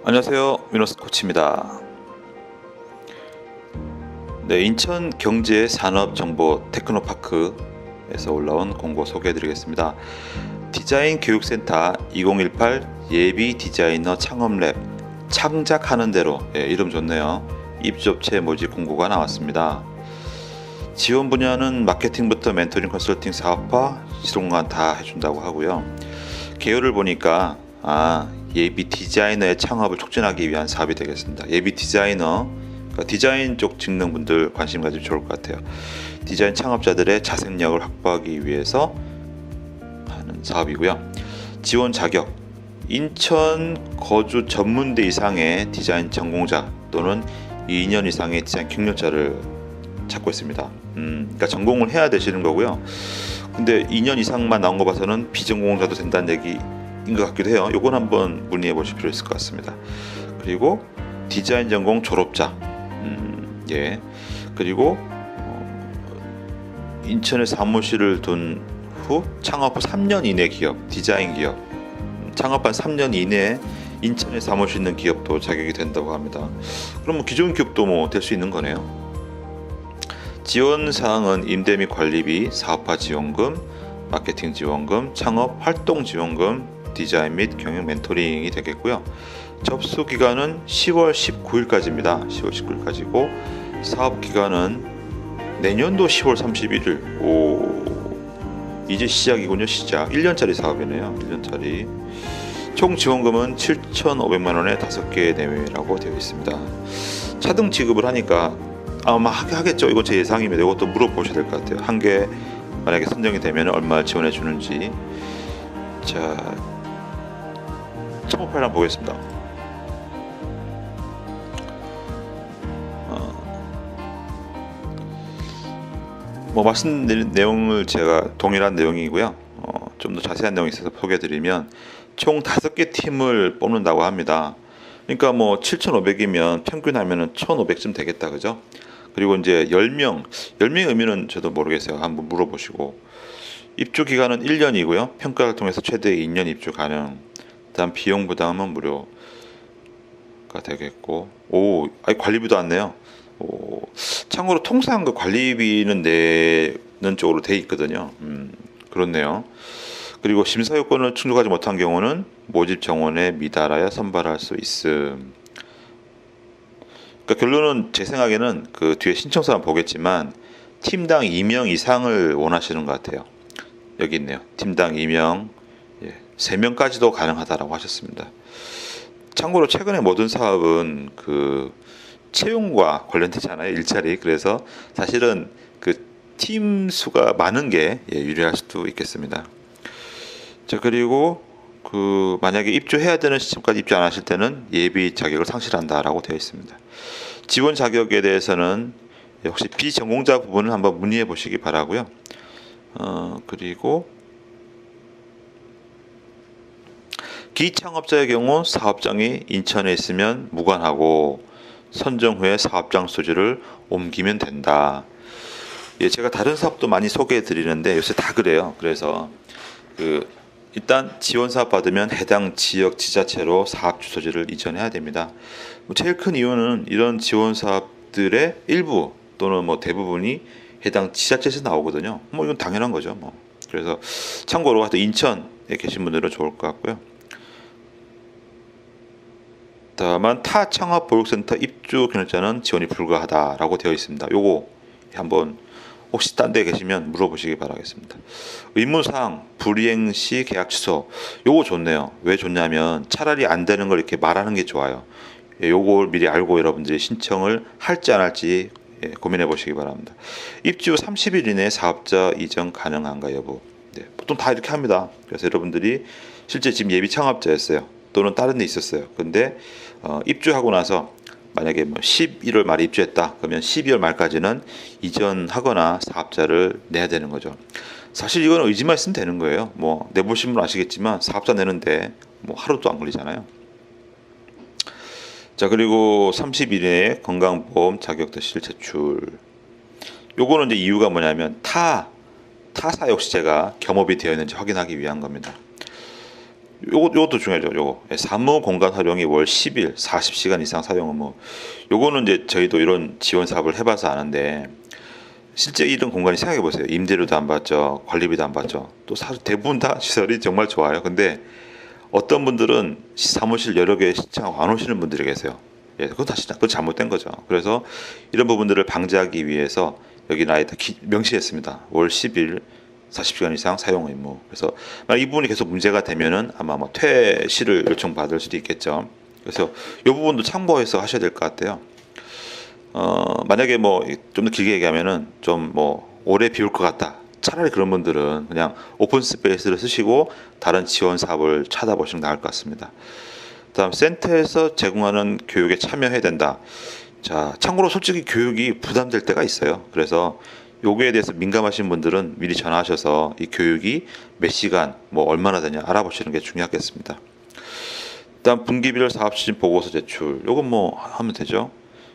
안녕하세요. 미노스 코치입니다. 네, 인천 경제산업정보 테크노파크에서 올라온 공고 소개해드리겠습니다. 디자인 교육센터 2018 예비 디자이너 창업랩 창작하는 대로, 이름 좋네요. 입주업체 모집 공고가 나왔습니다. 지원 분야는 마케팅부터 멘토링, 컨설팅, 사업화, 실용관 다 해준다고 하고요. 개요를 보니까 예비 디자이너의 창업을 촉진하기 위한 사업이 되겠습니다. 예비 디자이너, 그러니까 디자인 쪽 직능분들 관심 가지면 좋을 것 같아요. 디자인 창업자들의 자생력을 확보하기 위해서 하는 사업이고요. 지원 자격, 인천 거주 전문대 이상의 디자인 전공자 또는 2년 이상의 디자인 경력자를 찾고 있습니다. 그러니까 전공을 해야 되시는 거고요. 근데 2년 이상만 나온 거 봐서는 비전공자도 된다는 얘기인 것 같기도 해요. 요건 한번 문의해 보실 필요 있을 것 같습니다. 그리고 디자인 전공 졸업자, 그리고 인천에 사무실을 둔 후 창업 후 3년 이내 기업, 디자인 기업, 창업한 3년 이내에 인천에 사무실 있는 기업도 자격이 된다고 합니다. 그럼 기존 기업도 될 수 있는 거네요. 지원 사항은 임대 및 관리비, 사업화 지원금, 마케팅 지원금, 창업 활동 지원금, 디자인 및 경영 멘토링이 되겠고요. 접수 기간은 10월 19일까지입니다. 10월 19일까지고 사업 기간은 내년도 10월 31일. 이제 시작이군요. 시작. 1년짜리 사업이네요. 1년짜리. 총 지원금은 7,500만 원에 5개 내외라고 되어 있습니다. 차등 지급을 하니까 아마 하겠죠. 이건 제 예상입니다. 이것도 물어보셔야 될 것 같아요. 한 개 만약에 선정이 되면 얼마 지원해 주는지. 자, 창업할 한번 보겠습니다. 말씀드린 내용을 제가 동일한 내용이고요. 좀 더 자세한 내용이 있어서 소개해드리면 총 5개 팀을 뽑는다고 합니다. 그러니까 7,500이면 평균하면은 1,500쯤 되겠다, 그죠? 그리고 이제 10명의 의미는 저도 모르겠어요. 한번 물어보시고. 입주 기간은 1년이고요. 평가를 통해서 최대 2년 입주 가능. 다음 비용 부담은 무료가 되겠고. 관리비도 안 내요. 참고로 통상 그 관리비는 내는 쪽으로 돼 있거든요. 그렇네요. 그리고 심사 요건을 충족하지 못한 경우는 모집 정원에 미달하여 선발할 수 있음. 그러니까 결론은 제 생각에는 그 뒤에 신청서만 보겠지만 팀당 2명 이상을 원하시는 것 같아요. 여기 있네요. 팀당 2명, 3명까지도 가능하다라고 하셨습니다. 참고로 최근에 모든 사업은 그 채용과 관련되잖아요. 일자리. 그래서 사실은 그 팀 수가 많은 게 유리할 수도 있겠습니다. 자, 그리고 그 만약에 입주해야 되는 시점까지 입주 안 하실 때는 예비 자격을 상실한다라고 되어 있습니다. 지원 자격에 대해서는 혹시 비전공자 부분을 한번 문의해 보시기 바라고요. 그리고 기창업자의 경우 사업장이 인천에 있으면 무관하고 선정 후에 사업장 소지를 옮기면 된다. 제가 다른 사업도 많이 소개해 드리는데 요새 다 그래요. 그래서 일단 지원 사업 받으면 해당 지역 지자체로 사업 주소지를 이전해야 됩니다. 제일 큰 이유는 이런 지원 사업들의 일부 또는 대부분이 해당 지자체에서 나오거든요. 이건 당연한 거죠. 그래서 참고로 하여튼 인천에 계신 분들은 좋을 것 같고요. 다만 타 창업 보육센터 입주 경력자는 지원이 불가하다라고 되어 있습니다. 요거 한번 혹시 딴 데 계시면 물어보시기 바라겠습니다. 의무사항 불이행 시 계약 취소. 요거 좋네요. 왜 좋냐면 차라리 안 되는 걸 이렇게 말하는 게 좋아요. 요걸 미리 알고 여러분들이 신청을 할지 안 할지 고민해 보시기 바랍니다. 입주 30일 이내에 사업자 이전 가능한가 여부. 보통 다 이렇게 합니다. 그래서 여러분들이 실제 지금 예비 창업자였어요. 또는 다른 데 있었어요. 근데 입주하고 나서 만약에 11월 말에 입주했다. 그러면 12월 말까지는 이전하거나 사업자를 내야 되는 거죠. 사실 이거는 의지만 있으면 되는 거예요. 내보신 분 아시겠지만 사업자 내는데 하루도 안 걸리잖아요. 자, 그리고 30일에 건강보험 자격서실 제출. 요거는 이제 이유가 뭐냐면 타사 역시 제가 겸업이 되어 있는지 확인하기 위한 겁니다. 요것도 중요하죠. 요거 사무 공간 활용이 월 10일 40시간 이상 사용 의무. 요거는 이제 저희도 이런 지원 사업을 해봐서 아는데 실제 이런 공간이 생각해 보세요. 임대료도 안 받죠, 관리비도 안 받죠. 또 사실 대부분 다 시설이 정말 좋아요. 근데 어떤 분들은 사무실 여러 개 신청하고 안 오시는 분들이 계세요. 예, 그건 잘못된 거죠. 그래서 이런 부분들을 방지하기 위해서 여기는 아예 명시했습니다. 월 10일 40시간 이상 사용 의무. 그래서 만약 이 부분이 계속 문제가 되면은 아마 뭐 퇴실을 요청받을 수도 있겠죠. 그래서 이 부분도 참고해서 하셔야 될 것 같아요. 만약에 뭐 좀 더 길게 얘기하면은 좀 뭐 오래 비올 것 같다. 차라리 그런 분들은 그냥 오픈 스페이스를 쓰시고 다른 지원 사업을 찾아보시는 게 나을 것 같습니다. 다음 센터에서 제공하는 교육에 참여해야 된다. 자, 참고로 솔직히 교육이 부담될 때가 있어요. 그래서 요거에 대해서 민감하신 분들은 미리 전화하셔서 이 교육이 몇 시간, 뭐 얼마나 되냐 알아보시는 게 중요하겠습니다. 다음 분기별 사업 추진 보고서 제출. 요건 뭐 하면 되죠.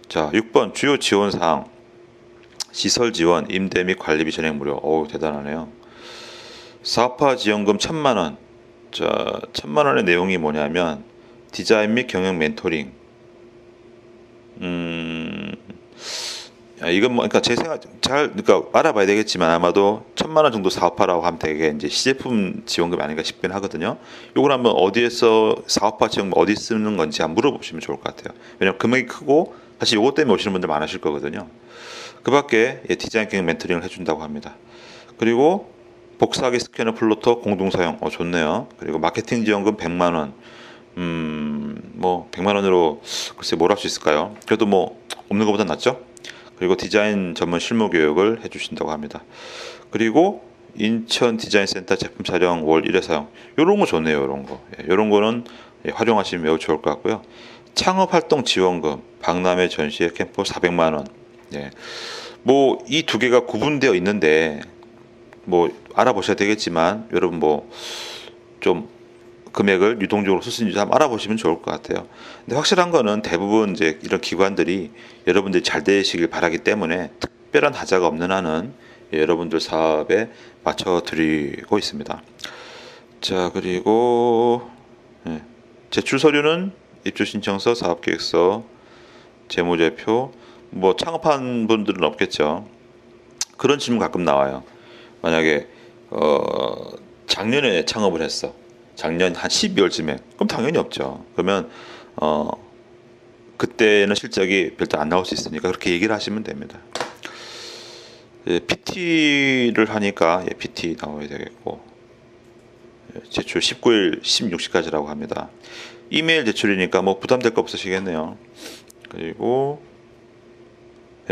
자, 6번 주요 지원 사항. 시설 지원, 임대 및 관리비 전액 무료. 어우, 대단하네요. 사업화 지원금 1,000만 원. 자, 1,000만 원의 내용이 뭐냐면 디자인 및 경영 멘토링. 이건 뭐 그러니까 제 생각 그러니까 알아봐야 되겠지만 아마도 1,000만 원 정도 사업화라고 하면 되게 이제 시제품 지원금이 아닌가 싶긴 하거든요. 요걸 한번 어디에서 사업화 지원금 어디 쓰는 건지 한번 물어보시면 좋을 것 같아요. 왜냐면 금액이 크고 사실 요것 때문에 오시는 분들 많으실 거거든요. 그밖에 디자인 경영 멘토링을 해준다고 합니다. 그리고 복사하기 스캐너 플로터 공동 사용. 좋네요. 그리고 마케팅 지원금 100만 원. 뭐 100만 원으로 글쎄 뭘 할 수 있을까요? 그래도 뭐 없는 것보다 낫죠. 그리고 디자인 전문 실무 교육을 해주신다고 합니다. 그리고 인천 디자인센터 제품 촬영 월 1회 사용. 요런 거 좋네요. 요런 거. 요런 거는 활용하시면 매우 좋을 것 같고요. 창업 활동 지원금, 박람회 전시회 캠프 400만 원. 예. 뭐 이 두 개가 구분되어 있는데 뭐 알아보셔야 되겠지만 여러분 뭐 좀 금액을 유동적으로 쓸 수 있는지 한번 알아보시면 좋을 것 같아요. 근데 확실한 거는 대부분 이제 이런 기관들이 여러분들이 잘 되시길 바라기 때문에 특별한 하자가 없는 한은 여러분들 사업에 맞춰 드리고 있습니다. 자, 그리고 제출 서류는 입주 신청서, 사업계획서, 재무제표. 뭐 창업한 분들은 없겠죠. 그런 질문 가끔 나와요. 만약에 작년에 창업을 했어. 작년 한 12월쯤에. 그럼 당연히 없죠. 그러면 그때는 실적이 별도 안 나올 수 있으니까 그렇게 얘기를 하시면 됩니다. PT를 하니까 PT 나와야 되겠고 제출 19일 16시까지라고 합니다. 이메일 제출이니까 뭐 부담될 거 없으시겠네요. 그리고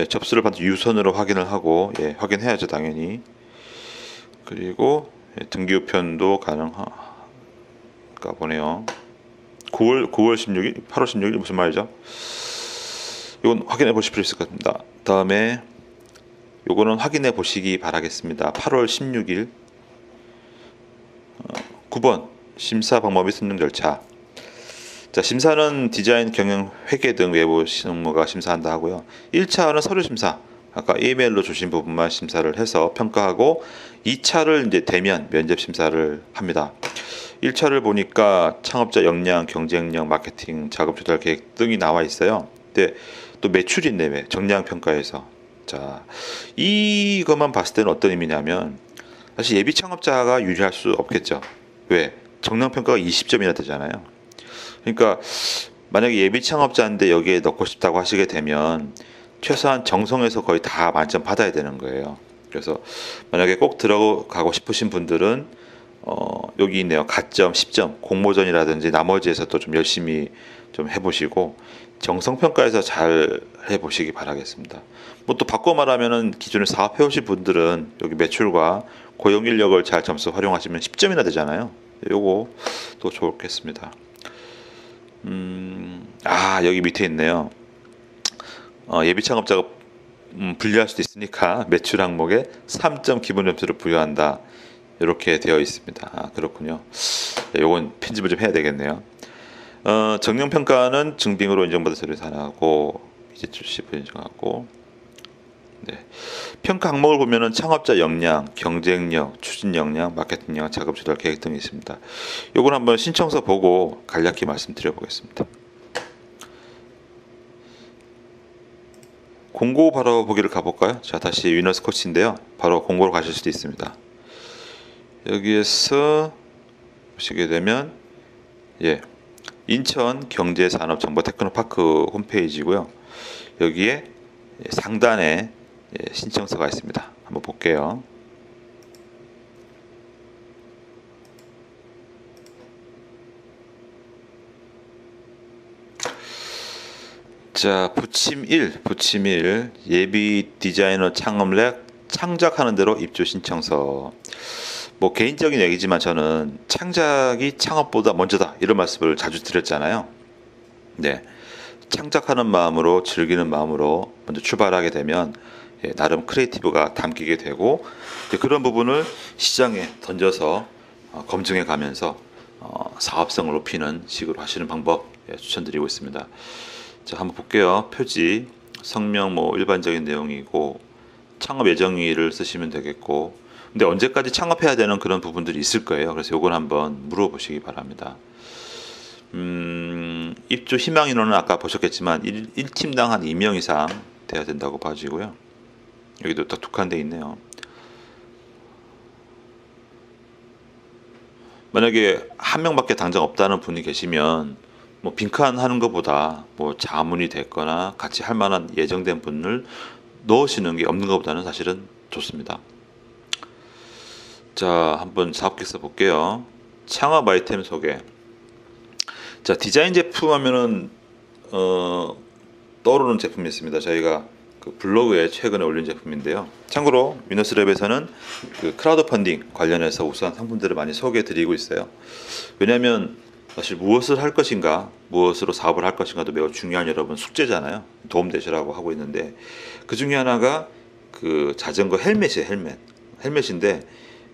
접수를 받은 유선으로 확인을 하고 확인해야죠 당연히. 그리고 등기우편도 가능한가 보네요. 9월 16일, 8월 16일 무슨 말이죠? 이건 확인해 보실 필요 있을 것 같습니다. 다음에 요거는 확인해 보시기 바라겠습니다. 8월 16일 9번 심사 방법이 선정 절차. 자, 심사는 디자인, 경영, 회계 등 외부 실무가 심사한다 하고요. 1차는 서류 심사. 아까 이메일로 주신 부분만 심사를 해서 평가하고 2차를 이제 대면 면접 심사를 합니다. 1차를 보니까 창업자 역량, 경쟁력, 마케팅, 작업 조달 계획 등이 나와 있어요. 근데 또 매출이 있네, 정량 평가에서. 자, 이것만 봤을 때는 어떤 의미냐면 사실 예비 창업자가 유리할 수 없겠죠. 왜? 정량 평가가 20점이나 되잖아요. 그러니까 만약에 예비 창업자인데 여기에 넣고 싶다고 하시게 되면 최소한 정성에서 거의 다 만점 받아야 되는 거예요. 그래서 만약에 꼭 들어가고 싶으신 분들은 여기 있네요. 가점 10점 공모전이라든지 나머지에서 또 좀 열심히 좀 해보시고 정성평가에서 잘 해보시기 바라겠습니다. 뭐 또 바꿔 말하면은 기존에 사업해오신 분들은 여기 매출과 고용 인력을 잘 점수 활용하시면 10점이나 되잖아요. 요거 또 좋겠습니다. 여기 밑에 있네요. 예비 창업자가 분리할 수도 있으니까 매출 항목에 3점 기본 점수를 부여한다. 이렇게 되어 있습니다. 그렇군요. 요건 편집을 좀 해야 되겠네요. 정량 평가는 증빙으로 인정받은 서류 산하고 이제 출시 인정하고 네. 평가 항목을 보면은 창업자 역량, 경쟁력, 추진 역량, 마케팅 역량, 자금 조달 계획 등이 있습니다. 요건 한번 신청서 보고 간략히 말씀드려 보겠습니다. 공고 바로 보기를 가볼까요? 자, 다시 위너스 코치인데요. 바로 공고로 가실 수도 있습니다. 여기에서 보시게 되면 인천 경제산업정보테크노파크 홈페이지고요. 여기에 상단에 신청서가 있습니다. 한번 볼게요. 자, 부침 1 예비 디자이너 창업렉 창작하는 대로 입주 신청서. 뭐 개인적인 얘기지만 저는 창작이 창업보다 먼저다 이런 말씀을 자주 드렸잖아요. 네, 창작하는 마음으로 즐기는 마음으로 먼저 출발하게 되면 나름 크리에이티브가 담기게 되고 그런 부분을 시장에 던져서 검증해 가면서 사업성을 높이는 식으로 하시는 방법 추천드리고 있습니다. 자, 한번 볼게요. 표지, 성명 뭐 일반적인 내용이고 창업 예정일을 쓰시면 되겠고, 근데 언제까지 창업해야 되는 그런 부분들이 있을 거예요. 그래서 요건 한번 물어보시기 바랍니다. 입주 희망 인원은 아까 보셨겠지만 1팀당 한 2명 이상 돼야 된다고 봐지고요. 여기도 딱 두 칸 돼 있네요. 만약에 한 명밖에 당장 없다는 분이 계시면 뭐 빈칸 하는 것보다 뭐 자문이 됐거나 같이 할 만한 예정된 분을 넣으시는 게 없는 것보다는 사실은 좋습니다. 자, 한번 사업계획서 볼게요. 창업 아이템 소개. 자, 디자인 제품 하면은 떠오르는 제품이 있습니다. 저희가 그 블로그에 최근에 올린 제품인데요. 참고로 위너스랩에서는 그 크라우드 펀딩 관련해서 우수한 상품들을 많이 소개해 드리고 있어요. 왜냐하면 사실 무엇을 할 것인가, 무엇으로 사업을 할 것인가도 매우 중요한 여러분 숙제잖아요. 도움 되시라고 하고 있는데 그 중에 하나가 그 자전거 헬멧이에요. 헬멧인데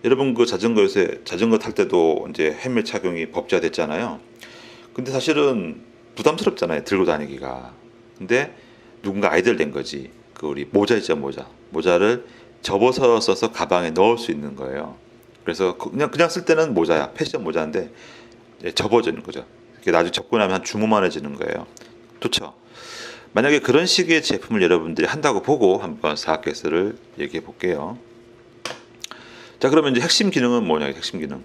여러분 그 자전거 탈 때도 이제 헬멧 착용이 법제화됐잖아요. 근데 사실은 부담스럽잖아요. 들고 다니기가. 근데 누군가 아이디어를 낸 거지. 그 우리 모자 있죠, 모자를 접어서 써서 가방에 넣을 수 있는 거예요. 그래서 그냥 쓸 때는 모자야, 패션 모자인데 접어지는 거죠. 나중에 접고 나면 한 주머만해지는 거예요. 좋죠. 만약에 그런 식의 제품을 여러분들이 한다고 보고 한번 사업계획서를 얘기해 볼게요. 자, 그러면 이제 핵심 기능은 뭐냐? 핵심 기능.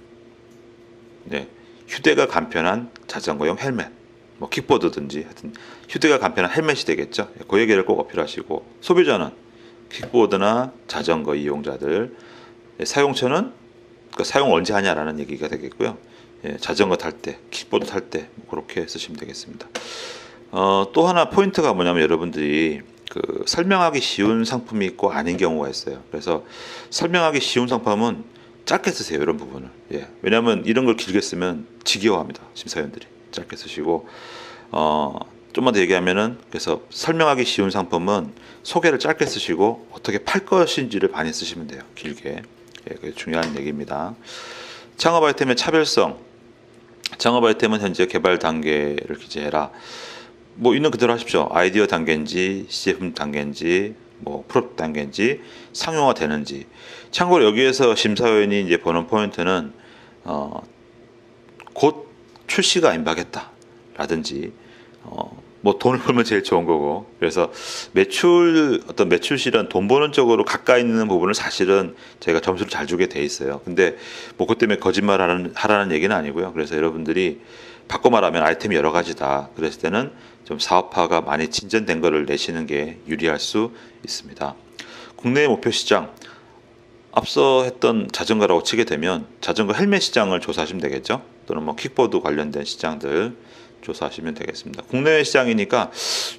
네, 휴대가 간편한 자전거용 헬멧. 뭐 킥보드든지 하여튼 휴대가 간편한 헬멧이 되겠죠. 그 얘기를 꼭 어필하시고, 소비자는 킥보드나 자전거 이용자들, 사용처는 그 사용 언제 하냐라는 얘기가 되겠고요. 자전거 탈 때, 킥보드 탈 때 그렇게 쓰시면 되겠습니다. 또 하나 포인트가 뭐냐면 여러분들이 그 설명하기 쉬운 상품이 있고 아닌 경우가 있어요. 그래서 설명하기 쉬운 상품은 짧게 쓰세요. 이런 부분을. 왜냐하면 이런 걸 길게 쓰면 지겨워합니다. 심사위원들이. 짧게 쓰시고 좀만 더 얘기하면은 그래서 설명하기 쉬운 상품은 소개를 짧게 쓰시고 어떻게 팔 것인지를 많이 쓰시면 돼요. 길게. 그게 중요한 얘기입니다. 창업 아이템의 차별성. 창업 아이템은 현재 개발 단계를 기재해라. 뭐 있는 그대로 하십시오. 아이디어 단계인지 시제품 단계인지 뭐 프로토 단계인지 상용화 되는지. 참고로 여기에서 심사위원이 이제 보는 포인트는 곧 출시가 임박했다 라든지 뭐 돈을 벌면 제일 좋은 거고, 그래서 어떤 매출실은 돈 버는 쪽으로 가까이 있는 부분을 사실은 저희가 점수를 잘 주게 돼 있어요. 근데 뭐 그것 때문에 거짓말 하라는 얘기는 아니고요. 그래서 여러분들이 바꿔 말하면 아이템이 여러 가지다 그랬을 때는 좀 사업화가 많이 진전된 거를 내시는 게 유리할 수 있습니다. 국내 목표 시장, 앞서 했던 자전거라고 치게 되면 자전거 헬멧 시장을 조사하시면 되겠죠. 또는 뭐 킥보드 관련된 시장들 조사하시면 되겠습니다. 국내외 시장이니까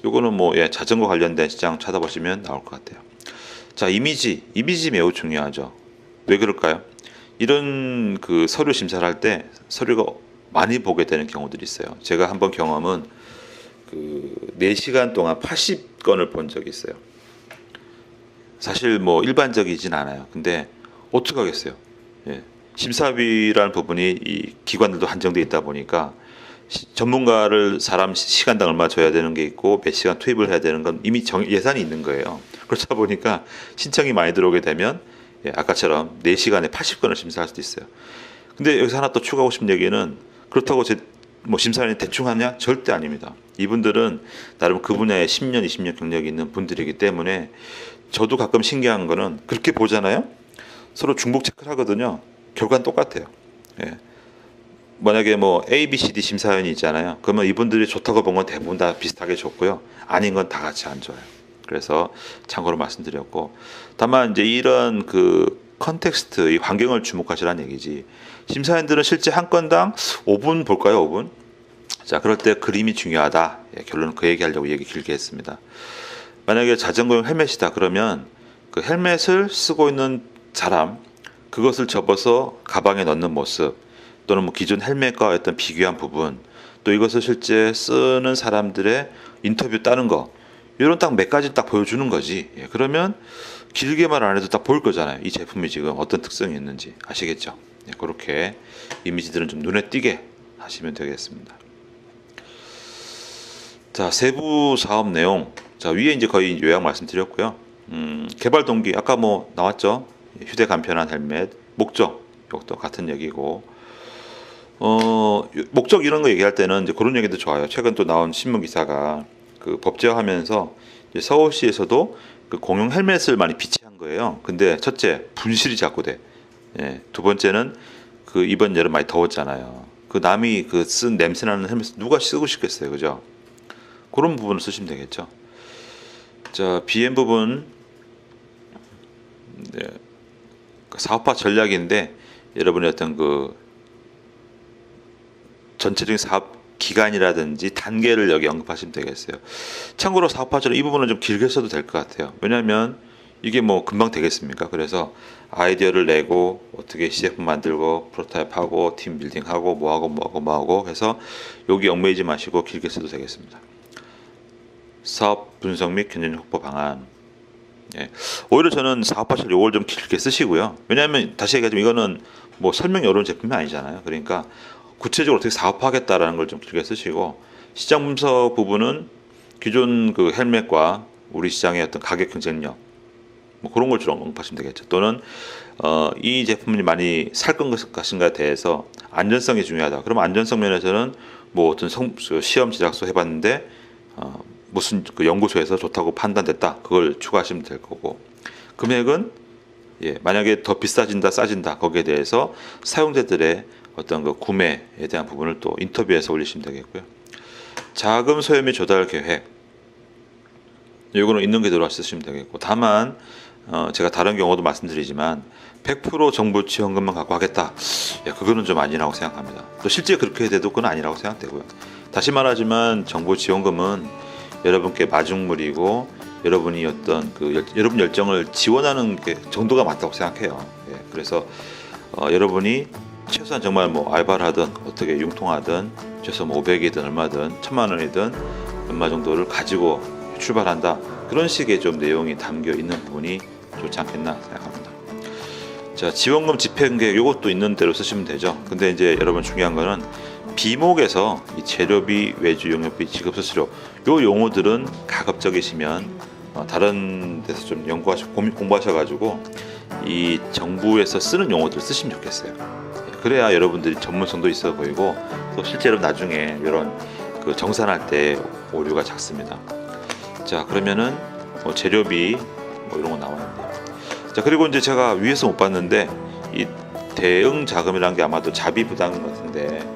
요거는 뭐 자전거 관련된 시장 찾아보시면 나올 것 같아요. 자, 이미지 매우 중요하죠. 왜 그럴까요? 이런 그 서류 심사를 할 때 서류가 많이 보게 되는 경우들이 있어요. 제가 한번 경험은 그 4시간 동안 80건을 본 적이 있어요. 사실 뭐 일반적이진 않아요. 근데 어떻게 하겠어요? 심사비라는 부분이 이 기관들도 한정되어 있다 보니까 전문가를 사람 시간당 얼마 줘야 되는 게 있고 몇 시간 투입을 해야 되는 건 이미 예산이 있는 거예요. 그렇다 보니까 신청이 많이 들어오게 되면 아까처럼 4시간에 80건을 심사할 수도 있어요. 근데 여기서 하나 또 추가하고 싶은 얘기는 그렇다고 뭐 심사위원이 대충 하냐? 절대 아닙니다. 이분들은 나름 그 분야에 10년, 20년 경력이 있는 분들이기 때문에 저도 가끔 신기한 거는 그렇게 보잖아요. 서로 중복 체크를 하거든요. 결과는 똑같아요. 예. 만약에 뭐 A, B, C, D 심사위원이 있잖아요. 그러면 이분들이 좋다고 본 건 대부분 다 비슷하게 좋고요. 아닌 건 다 같이 안 좋아요. 그래서 참고로 말씀드렸고, 다만 이제 이런 그 컨텍스트, 이 환경을 주목하시라는 얘기지. 심사위원들은 실제 한 건당 5분 볼까요? 5분? 자, 그럴 때 그림이 중요하다. 결론은 그 얘기하려고 얘기 길게 했습니다. 만약에 자전거용 헬멧이다 그러면 그 헬멧을 쓰고 있는 사람, 그것을 접어서 가방에 넣는 모습, 또는 뭐 기존 헬멧과 어떤 비교한 부분, 또 이것을 실제 쓰는 사람들의 인터뷰 따는 거, 이런 딱 몇 가지 딱 보여주는 거지. 그러면 길게 말 안 해도 딱 보일 거잖아요. 이 제품이 지금 어떤 특성이 있는지 아시겠죠? 그렇게 이미지들은 좀 눈에 띄게 하시면 되겠습니다. 자, 세부 사업 내용. 자, 위에 이제 거의 요약 말씀드렸고요. 개발 동기 아까 뭐 나왔죠. 휴대 간편한 헬멧. 목적 이것도 같은 얘기고. 목적 이런 거 얘기할 때는 이제 그런 얘기도 좋아요. 최근 또 나온 신문 기사가 그 법제화하면서 이제 서울시에서도 그 공용 헬멧을 많이 비치한 거예요. 근데 첫째 분실이 자꾸 돼. 두 번째는 그 이번 여름 많이 더웠잖아요. 그 남이 그 쓴 냄새 나는 헬멧 누가 쓰고 싶겠어요, 그죠? 그런 부분을 쓰시면 되겠죠. 자, BM 부분 그 사업화 전략인데 여러분의 어떤 그 전체적인 사업 기간이라든지 단계를 여기 언급하시면 되겠어요. 참고로 사업화처럼 이 부분은 좀 길게 써도 될 것 같아요. 왜냐하면 이게 뭐 금방 되겠습니까? 그래서 아이디어를 내고 어떻게 시제품 만들고 프로토타입하고 팀 빌딩하고 뭐하고 해서 여기 얽매이지 마시고 길게 써도 되겠습니다. 사업 분석 및 경쟁력 확보 방안. 오히려 저는 사업화처럼 요걸 좀 길게 쓰시고요. 왜냐하면 다시 얘기하자면 이거는 뭐 설명이 어려운 제품이 아니잖아요. 그러니까 구체적으로 어떻게 사업화하겠다라는 걸 좀 길게 쓰시고, 시장 분석 부분은 기존 그 헬멧과 우리 시장의 어떤 가격 경쟁력 뭐 그런 걸 좀 언급하시면 되겠죠. 또는 이 제품을 많이 살 것인가에 대해서 안전성이 중요하다. 그럼 안전성 면에서는 뭐 어떤 시험 제작소 해봤는데 무슨 그 연구소에서 좋다고 판단됐다. 그걸 추가하시면 될 거고, 금액은 만약에 더 비싸진다 싸진다 거기에 대해서 사용자들의 어떤 그 구매에 대한 부분을 또 인터뷰에서 올리시면 되겠고요. 자금 소요 및 조달 계획, 이거는 있는 그대로 쓰시면 되겠고, 다만 제가 다른 경우도 말씀드리지만 100% 정부 지원금만 갖고 하겠다, 그거는 좀 아니라고 생각합니다. 또 실제 그렇게 돼도 그건 아니라고 생각되고요. 다시 말하지만 정부 지원금은 여러분께 마중물이고 여러분이 어떤 그 여러분 열정을 지원하는 게 정도가 맞다고 생각해요. 그래서 여러분이 최소한 정말 뭐 알바를 하든 어떻게 융통하든 최소 뭐 500이든 얼마든 1000만 원이든 얼마 정도를 가지고 출발한다, 그런 식의 좀 내용이 담겨 있는 부분이 좋지 않겠나 생각합니다. 자, 지원금 집행 계획 이것도 있는 대로 쓰시면 되죠. 근데 이제 여러분 중요한 거는 비목에서 이 재료비, 외주 용역비, 지급 수수료 요 용어들은 가급적이시면 다른 데서 좀 공부하셔가지고 이 정부에서 쓰는 용어들 쓰시면 좋겠어요. 그래야 여러분들이 전문성도 있어 보이고 또 실제로 나중에 이런 그 정산할 때 오류가 작습니다. 자, 그러면은 뭐 재료비 뭐 이런 거 나와 있네요. 자, 그리고 이제 제가 위에서 못 봤는데 이 대응 자금이라는 게 아마도 자비 부담금 같은데,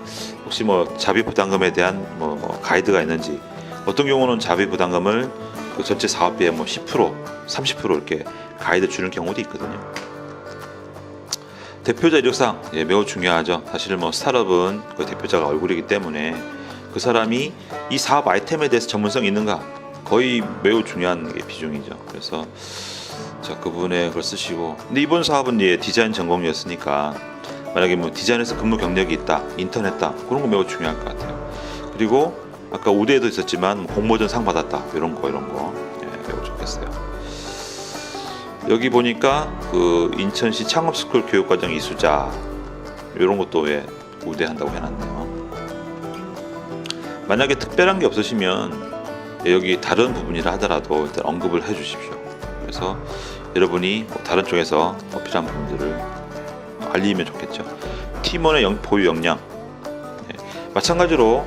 혹시 뭐 자비 부담금에 대한 뭐 가이드가 있는지, 어떤 경우는 자비 부담금을 그 전체 사업비의 뭐 10%, 30% 이렇게 가이드 주는 경우도 있거든요. 대표자 이력상 매우 중요하죠. 사실 뭐 스타트업은 그 대표자가 얼굴이기 때문에 그 사람이 이 사업 아이템에 대해서 전문성이 있는가 거의 매우 중요한 게 비중이죠. 그래서 자, 그 부분에 그걸 쓰시고, 근데 이번 사업은 디자인 전공이었으니까 만약에 뭐 디자인에서 근무 경력이 있다, 인턴했다, 그런 거 매우 중요할 것 같아요. 그리고 아까 우대에도 있었지만 공모전 상 받았다, 이런 거 매우 좋겠어요. 여기 보니까 그 인천시 창업스쿨 교육과정 이수자 이런 것도 우대한다고 해놨네요. 만약에 특별한 게 없으시면 여기 다른 부분이라 하더라도 일단 언급을 해주십시오. 그래서 여러분이 뭐 다른 쪽에서 어필한 부분들을 알리면 좋겠죠. 팀원의 보유 역량. 네. 마찬가지로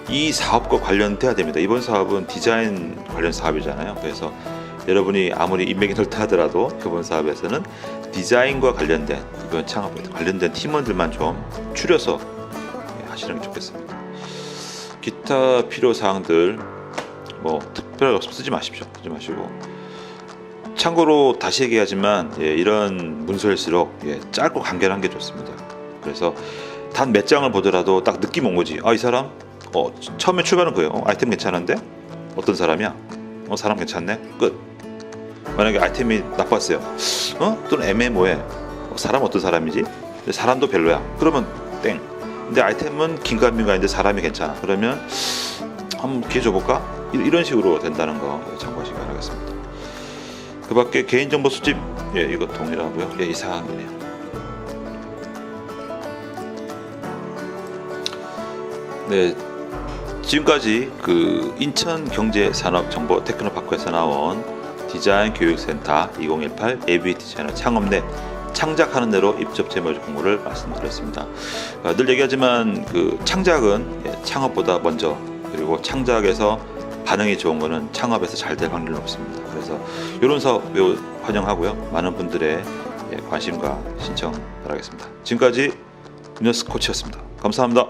이 사업과 관련돼야 됩니다. 이번 사업은 디자인 관련 사업이잖아요. 그래서 여러분이 아무리 인맥이 넓다 하더라도 이번 사업에서는 디자인과 관련된 이번 창업에 관련된 팀원들만 좀 추려서 하시는 게 좋겠습니다. 기타 필요 사항들 뭐 특별하게 없으면 쓰지 마십시오. 쓰지 마시고. 참고로 다시 얘기하지만 이런 문서일수록 짧고 간결한 게 좋습니다. 그래서 단 몇 장을 보더라도 딱 느낌 온 거지. 이 사람 처음에 출발은 그래요. 아이템 괜찮은데 어떤 사람이야? 사람 괜찮네. 끝. 만약에 아이템이 나빴어요. 또는 애매모호해. 사람 어떤 사람이지? 사람도 별로야. 그러면 땡. 근데 아이템은 긴가민가인데 사람이 괜찮아. 그러면 한번 기회 줘볼까? 이런 식으로 된다는 거 참고하시기 바라겠습니다. 그 밖에 개인정보 수집 이거 동일하고요. 이 사항이네요. 네, 지금까지 그 인천경제산업정보 테크노파크에서 나온 디자인 교육센터 2018 예비 디자이너 창업내 창작하는 대로 입점 제모 공고를 말씀드렸습니다. 늘 얘기하지만 그 창작은 창업보다 먼저, 그리고 창작에서 반응이 좋은 거는 창업에서 잘 될 확률은 없습니다. 그래서 이런 사업 매우 환영하고요. 많은 분들의 관심과 신청 바라겠습니다. 지금까지 비너스 코치였습니다. 감사합니다.